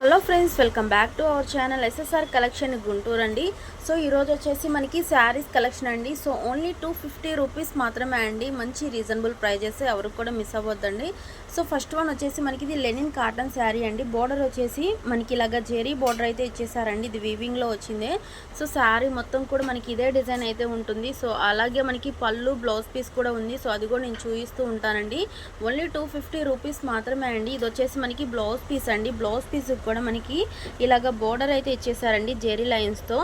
Hello friends, welcome back to our channel SSR collection Guntur అండి. So ఈరోజు వచ్చేసి మనకి శారీస్ కలెక్షన్ అండి. సో ఓన్లీ 250 రూపీస్ మాత్రమే అండి. మంచి రీజనబుల్ ప్రైజెస్, ఎవరికి కూడా మిస్ అవ్వద్దండి. సో ఫస్ట్ వన్ వచ్చేసి మనకి ఇది లెనిన్ కాటన్ శారీ అండి. బోర్డర్ వచ్చేసి మనకి ఇలాగా జెరీ బోర్డర్ అయితే ఇచ్చేసారండి. ఇది వీవింగ్లో వచ్చింది. సో శారీ మొత్తం కూడా మనకి ఇదే డిజైన్ అయితే ఉంటుంది. సో అలాగే మనకి పళ్ళు బ్లౌజ్ పీస్ కూడా ఉంది. సో అది కూడా నేను చూపిస్తూ ఉంటానండి. ఓన్లీ 250 రూపీస్ మాత్రమే అండి. ఇది వచ్చేసి మనకి బ్లౌజ్ పీస్ అండి. బ్లౌజ్ పీస్ కూడా మనకి ఇలాగ బోర్డర్ అయితే ఇచ్చేసారండి జెరీ లైన్స్ తో.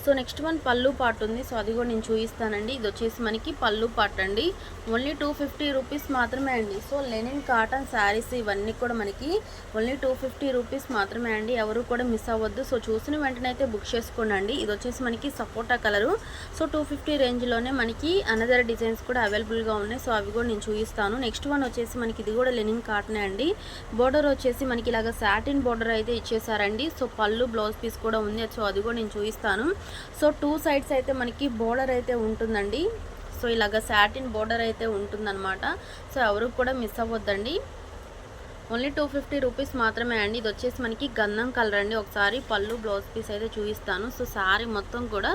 సో నెక్స్ట్ వన్ పళ్ళు పార్ట్ ఉంది. సో అది కూడా నేను చూపిస్తానండి. ఇది వచ్చేసి మనకి పళ్ళు పార్ట్ అండి. ఓన్లీ 250 రూపీస్ మాత్రమే అండి. సో లెనిన్ కాటన్ శారీస్ ఇవన్నీ కూడా మనకి ఓన్లీ 250 రూపీస్ మాత్రమే అండి. ఎవరు కూడా మిస్ అవ్వద్దు. సో చూసిన వెంటనే అయితే బుక్ చేసుకోండి. ఇది వచ్చేసి మనకి సపోటా కలరు. సో 250 రేంజ్లోనే మనకి అనదర్ డిజైన్స్ కూడా అవైలబుల్గా ఉన్నాయి. సో అవి కూడా నేను చూపిస్తాను. నెక్స్ట్ వన్ వచ్చేసి మనకి ఇది కూడా లెనిన్ కాటనే అండి. బోర్డర్ వచ్చేసి మనకి ఇలాగ సాటిన్ బోర్డర్ అయితే ఇచ్చేసారండి. సో పళ్ళు బ్లౌజ్ పీస్ కూడా ఉంది. సో అది కూడా నేను చూపిస్తాను. సో 2 సైడ్స్ అయితే మనకి బోర్డర్ అయితే ఉంటుందండి. సో ఇలాగ సాటిన్ బోర్డర్ అయితే ఉంటుందన్నమాట. సో ఎవరు కూడా మిస్ అవ్వద్దండి. ఓన్లీ 250 రూపీస్ మాత్రమే అండి. ఇది వచ్చేసి మనకి గంధం కలర్ అండి. ఒకసారి పళ్ళు బ్లౌజ్ పీస్ అయితే చూపిస్తాను. సో శారీ మొత్తం కూడా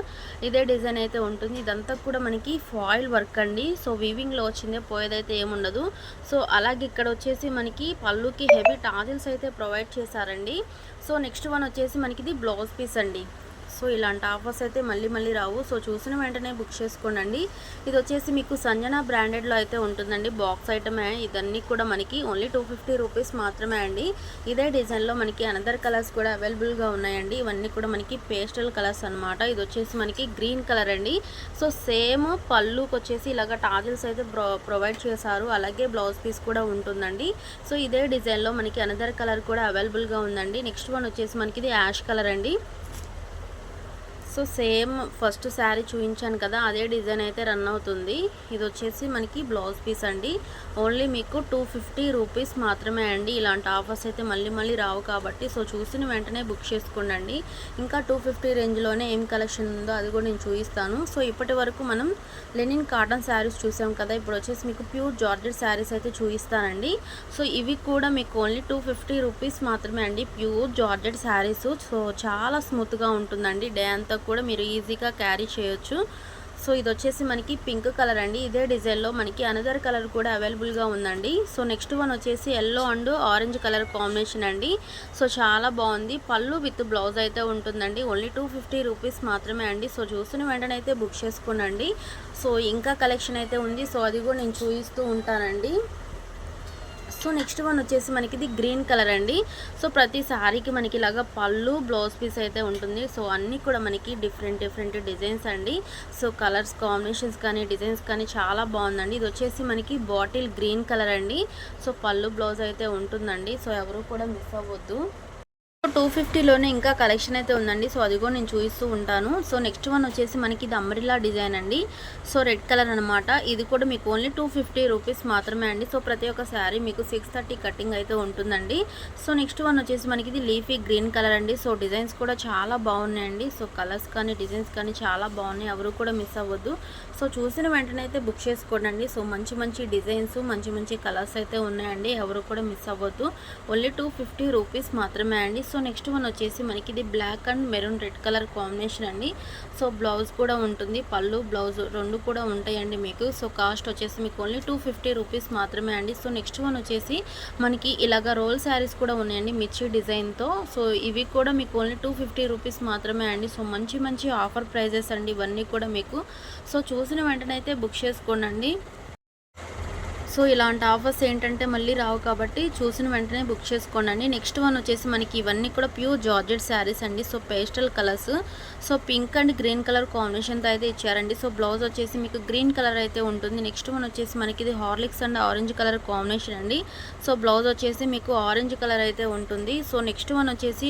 ఇదే డిజైన్ అయితే ఉంటుంది. ఇదంతా కూడా మనకి ఫాయిల్ వర్క్ అండి. సో వీవింగ్లో వచ్చిందే, పోయేదైతే ఏముండదు. సో అలాగే ఇక్కడ వచ్చేసి మనకి పళ్ళుకి హెవీ టాజిల్స్ అయితే ప్రొవైడ్ చేశారండి. సో నెక్స్ట్ వన్ వచ్చేసి మనకి ఇది బ్లౌజ్ పీస్ అండి. సో ఇలాంటి ఆఫర్స్ అయితే మళ్ళీ రావు. సో చూసిన వెంటనే బుక్ చేసుకోండి. ఇది వచ్చేసి మీకు సంజనా బ్రాండెడ్లో అయితే ఉంటుందండి. బాక్స్ ఐటమే ఇదన్నీ కూడా మనకి ఓన్లీ 250 రూపీస్ మాత్రమే అండి. ఇదే డిజైన్లో మనకి అనదర్ కలర్స్ కూడా అవైలబుల్గా ఉన్నాయండి. ఇవన్నీ కూడా మనకి పేస్టల్ కలర్స్ అనమాట. ఇది వచ్చేసి మనకి గ్రీన్ కలర్ అండి. సో సేమ్ పళ్ళుకి వచ్చేసి ఇలాగ టాజిల్స్ అయితే ప్రొవైడ్ చేశారు. అలాగే బ్లౌజ్ పీస్ కూడా ఉంటుందండి. సో ఇదే డిజైన్లో మనకి అనదర్ కలర్ కూడా అవైలబుల్గా ఉందండి. నెక్స్ట్ వన్ వచ్చేసి మనకి ఇది యాష్ కలర్ అండి. సో సేమ్ ఫస్ట్ శారీ చూపించాను కదా, అదే డిజైన్ అయితే రన్ అవుతుంది. ఇది వచ్చేసి మనకి బ్లౌజ్ పీస్ అండి. ఓన్లీ మీకు 250 రూపీస్ మాత్రమే అండి. ఇలాంటి ఆఫర్స్ అయితే మళ్ళీ రావు కాబట్టి సో చూసిన వెంటనే బుక్ చేసుకోండి. ఇంకా 250 రేంజ్లోనే ఏం కలెక్షన్ ఉందో అది కూడా నేను చూపిస్తాను. సో ఇప్పటి వరకు మనం లెనిన్ కాటన్ శారీస్ చూసాం కదా, ఇప్పుడు వచ్చేసి మీకు ప్యూర్ జార్జెట్ శారీస్ అయితే చూపిస్తానండి. సో ఇవి కూడా మీకు ఓన్లీ 250 రూపీస్ మాత్రమే అండి. Pure georgette saris. సో చాలా స్మూత్గా ఉంటుందండి. డే అంతా కూడా మీరు ఈజీగా క్యారీ చేయొచ్చు. సో ఇది వచ్చేసి మనకి పింక్ కలర్ అండి. ఇదే డిజైన్లో మనకి అనదర్ కలర్ కూడా అవైలబుల్గా ఉందండి. సో నెక్స్ట్ వన్ వచ్చేసి yellow and orange colour combination అండి. సో చాలా బాగుంది. పళ్ళు విత్ బ్లౌజ్ అయితే ఉంటుందండి. ఓన్లీ 250 రూపీస్ మాత్రమే అండి. సో చూసిన వెంటనే అయితే బుక్ చేసుకోండి. సో ఇంకా కలెక్షన్ అయితే ఉంది. సో అది కూడా నేను చూపిస్తూ ఉంటానండి. సో నెక్స్ట్ వన్ వచ్చేసి మనకి ఇది గ్రీన్ కలర్ అండి. సో ప్రతి శారీకి మనకి ఇలాగా పళ్ళు బ్లౌజ్ పీస్ అయితే ఉంటుంది. సో అన్నీ కూడా మనకి డిఫరెంట్ డిజైన్స్ అండి. సో కలర్స్ కాంబినేషన్స్ కానీ డిజైన్స్ కానీ చాలా బాగుందండి. ఇది వచ్చేసి మనకి బాటిల్ గ్రీన్ కలర్ అండి. సో పళ్ళు బ్లౌజ్ అయితే ఉంటుందండి. సో ఎవరు కూడా మిస్ అవ్వద్దు. 250లోనే ఇంకా కలెక్షన్ అయితే ఉందండి. సో అది కూడా నేను చూపిస్తూ ఉంటాను. సో నెక్స్ట్ వన్ వచ్చేసి మనకి ఇది అంబ్రెల్లా డిజైన్ అండి. సో రెడ్ కలర్ అనమాట. ఇది కూడా మీకు ఓన్లీ 250 రూపీస్ మాత్రమే అండి. సో ప్రతి ఒక్క శారీ మీకు 630 కటింగ్ అయితే ఉంటుందండి. సో నెక్స్ట్ వన్ వచ్చేసి మనకి ఇది లీఫీ గ్రీన్ కలర్ అండి. సో డిజైన్స్ కూడా చాలా బాగున్నాయండి. సో కలర్స్ కానీ డిజైన్స్ కానీ చాలా బాగున్నాయి. ఎవరు కూడా మిస్ అవ్వద్దు. సో చూసిన వెంటనే అయితే బుక్ చేసుకోండి. సో మంచి డిజైన్స్ మంచి కలర్స్ అయితే ఉన్నాయండి. ఎవరు కూడా మిస్ అవ్వద్దు. ఓన్లీ 250 రూపీస్ మాత్రమే అండి. సో నెక్స్ట్ వన్ వచ్చేసి మనకి ఇది black and maroon red colour combination అండి. సో బ్లౌజ్ కూడా ఉంటుంది. పళ్ళు బ్లౌజ్ రెండు కూడా ఉంటాయండి మీకు. సో కాస్ట్ వచ్చేసి మీకు ఓన్లీ 250 రూపీస్ మాత్రమే అండి. సో నెక్స్ట్ వన్ వచ్చేసి మనకి ఇలాగ రోల్ శారీస్ కూడా ఉన్నాయండి మిర్చి డిజైన్తో. సో ఇవి కూడా మీకు ఓన్లీ 250 రూపీస్ మాత్రమే అండి. సో మంచి ఆఫర్ ప్రైజెస్ అండి ఇవన్నీ కూడా మీకు. సో చూసిన వెంటనే అయితే బుక్ చేసుకోండి. సో ఇలాంటి ఆఫర్స్ ఏంటంటే మళ్ళీ రావు కాబట్టి చూసిన వెంటనే బుక్ చేసుకోండి. నెక్స్ట్ వన్ వచ్చేసి మనకి ఇవన్నీ కూడా ప్యూర్ జార్జెట్ శారీస్ అండి. So pastel colours. So pink and green colour కాంబినేషన్తో అయితే ఇచ్చారండి. సో బ్లౌజ్ వచ్చేసి మీకు గ్రీన్ కలర్ అయితే ఉంటుంది. నెక్స్ట్ వన్ వచ్చేసి మనకి ఇది Horlicks and orange colour combination అండి. సో బ్లౌజ్ వచ్చేసి మీకు ఆరెంజ్ కలర్ అయితే ఉంటుంది. సో నెక్స్ట్ వన్ వచ్చేసి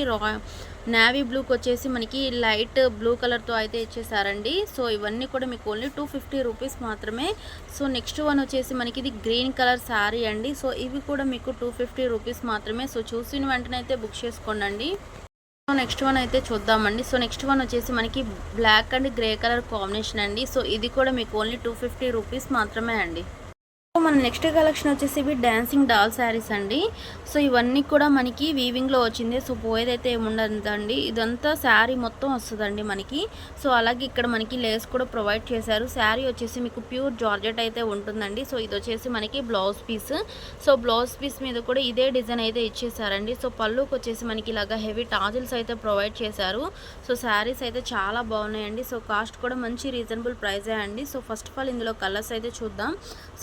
నేవీ బ్లూకి వచ్చేసి మనకి లైట్ బ్లూ కలర్తో అయితే ఇచ్చేసారండి. సో ఇవన్నీ కూడా మీకు ఓన్లీ 250 రూపీస్ మాత్రమే. సో నెక్స్ట్ వన్ వచ్చేసి మనకి ఇది గ్రీన్ కలర్ శారీ అండి. సో ఇవి కూడా మీకు 250 రూపీస్ మాత్రమే. సో చూసిన వెంటనే అయితే బుక్ చేసుకోండి. సో నెక్స్ట్ వన్ అయితే చూద్దామండి. సో నెక్స్ట్ వన్ వచ్చేసి మనకి black and grey colour combination అండి. సో ఇది కూడా మీకు ఓన్లీ 250 రూపీస్ మాత్రమే అండి. మన నెక్స్ట్ కలెక్షన్ వచ్చేసి ఇవి డాన్సింగ్ డాల్ శారీస్ అండి. సో ఇవన్నీ కూడా మనకి వీవింగ్లో వచ్చింది. సో పోయేదైతే ఏముండదండి, ఇదంతా శారీ మొత్తం వస్తుందండి మనకి. సో అలాగే ఇక్కడ మనకి లేస్ కూడా ప్రొవైడ్ చేశారు. శారీ వచ్చేసి మీకు ప్యూర్ జార్జెట్ అయితే ఉంటుందండి. సో ఇది వచ్చేసి మనకి blouse piece. So blouse piece మీద కూడా ఇదే డిజైన్ అయితే ఇచ్చేసారండి. సో పళ్ళుకి వచ్చేసి మనకి ఇలాగా హెవీ టాజిల్స్ అయితే ప్రొవైడ్ చేశారు. సో శారీస్ అయితే చాలా బాగున్నాయండి. సో కాస్ట్ కూడా మంచి రీజనబుల్ ప్రైజే అండి. సో ఫస్ట్ ఆఫ్ ఆల్ ఇందులో కలర్స్ అయితే చూద్దాం.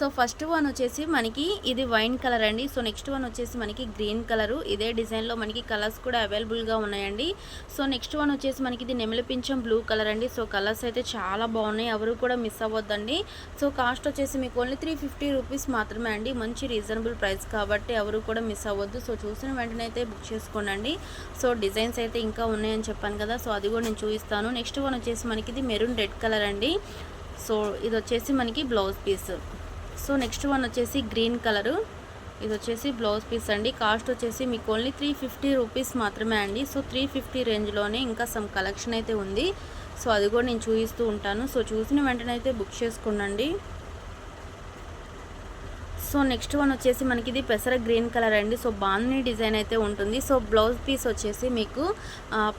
సో ఫస్ట్ వన్ వచ్చేసి మనకి ఇది వైన్ కలర్ అండి. సో నెక్స్ట్ వన్ వచ్చేసి మనకి గ్రీన్ కలరు. ఇదే డిజైన్లో మనకి కలర్స్ కూడా అవైలబుల్గా ఉన్నాయండి. సో నెక్స్ట్ వన్ వచ్చేసి మనకి ఇది నెమలి పింఛం బ్లూ కలర్ అండి. సో కలర్స్ అయితే చాలా బాగున్నాయి, ఎవరు కూడా మిస్ అవ్వద్దండి. సో కాస్ట్ వచ్చేసి మీకు ఓన్లీ 350 రూపీస్ మాత్రమే అండి. మంచి రీజనబుల్ ప్రైస్ కాబట్టి ఎవరు కూడా మిస్ అవ్వద్దు. సో చూసిన వెంటనే అయితే బుక్ చేసుకోండి. సో డిజైన్స్ అయితే ఇంకా ఉన్నాయని చెప్పాను కదా, సో అది కూడా నేను చూపిస్తాను. నెక్స్ట్ వన్ వచ్చేసి మనకి ఇది మెరూన్ రెడ్ కలర్ అండి. సో ఇది వచ్చేసి మనకి blouse piece. So next one వచ్చేసి గ్రీన్ కలరు. ఇది వచ్చేసి బ్లౌజ్ పీస్ అండి. కాస్ట్ వచ్చేసి మీకు ఓన్లీ 350 రూపీస్ మాత్రమే అండి. సో 350 రేంజ్లోనే ఇంకా సమ్ కలెక్షన్ అయితే ఉంది. సో అది కూడా నేను చూపిస్తూ ఉంటాను. సో చూసిన వెంటనే అయితే బుక్ చేసుకోండి. సో నెక్స్ట్ వన్ వచ్చేసి మనకి ఇది పెసర గ్రీన్ కలర్ అండి. సో బాగుంది డిజైన్ అయితే ఉంటుంది. సో బ్లౌజ్ పీస్ వచ్చేసి మీకు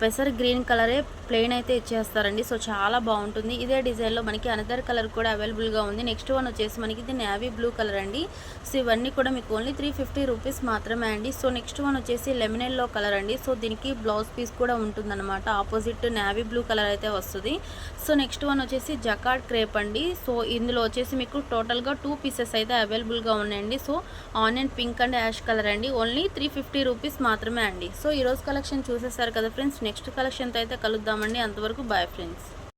పెసర గ్రీన్ కలరే ప్లెయిన్ అయితే ఇచ్చేస్తారండి. సో చాలా బాగుంటుంది. ఇదే డిజైన్లో మనకి అనదర్ కలర్ కూడా అవైలబుల్గా ఉంది. నెక్స్ట్ వన్ వచ్చేసి మనకి ఇది నేవీ బ్లూ కలర్ అండి. సో ఇవన్నీ కూడా మీకు ఓన్లీ 350 రూపీస్ మాత్రమే అండి. సో నెక్స్ట్ వన్ వచ్చేసి లెమన్ ఎల్లో కలర్ అండి. సో దీనికి బ్లౌజ్ పీస్ కూడా ఉంటుందన్నమాట. ఆపోజిట్ నేవీ బ్లూ కలర్ అయితే వస్తుంది. సో నెక్స్ట్ వన్ వచ్చేసి జకార్డ్ క్రేప్ అండి. సో ఇందులో వచ్చేసి మీకు టోటల్గా 2 పీసెస్ అయితే అవైలబుల్గా ఉన్నాయండి. So onion pink and ash colour అండి. ఓన్లీ 350 రూపీస్ మాత్రమే అండి. సో ఈరోజు కలెక్షన్ చూసేసారు కదా ఫ్రెండ్స్. నెక్స్ట్ కలెక్షన్తో అయితే కలుద్దామండి. అంతవరకు బాయ్ ఫ్రెండ్స్.